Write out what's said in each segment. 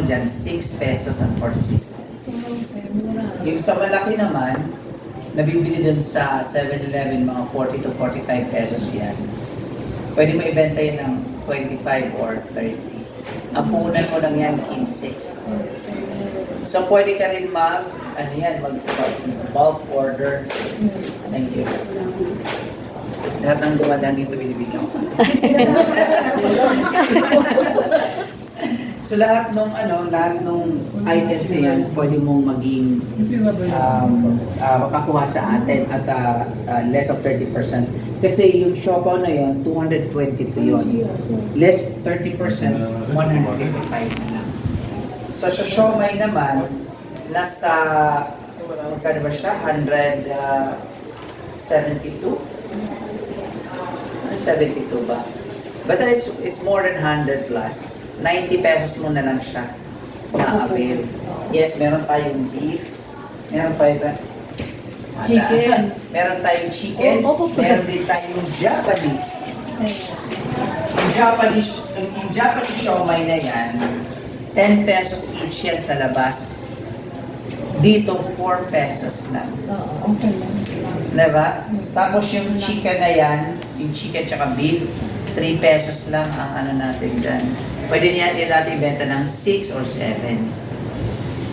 Diyan, 6 pesos and 46 cents. Yung sa malaki naman, nabibili dun sa 7-Eleven, mga 40 to 45 pesos yan. Pwede mo ibenta yun ng 25 or 30. Ang puhunan mo lang yan, 15. So pwede ka rin mag bulk order. Thank you. Lahat ng dumadaan dito binibigyan ko. So lahat nung items na yan, pwede mong maging makakuha sa atin at less of 30%. Kasi yung siopaw na yun, 222 yun. Less 30%, 155 na lang. So sa siomay naman, nasa, magkano ba siya? 172? 72 ba? But it's more than 100 plus. 90 pesos mo na lang siya na-avail. Yes, meron tayong beef. Meron tayong Chicken. Meron tayong chicken. Meron din tayong Japanese. Yung Japanese siomay na yan, 10 pesos each yan sa labas. Dito, 4 pesos lang. Oo, okay lang. Diba? Tapos yung chicken na yan, yung chicken tsaka beef, 3 pesos lang ang ano natin dyan. Pwede niya natin ibenta ng 6 or 7.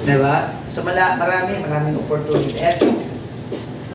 Diba? So maraming opportunity. Eto,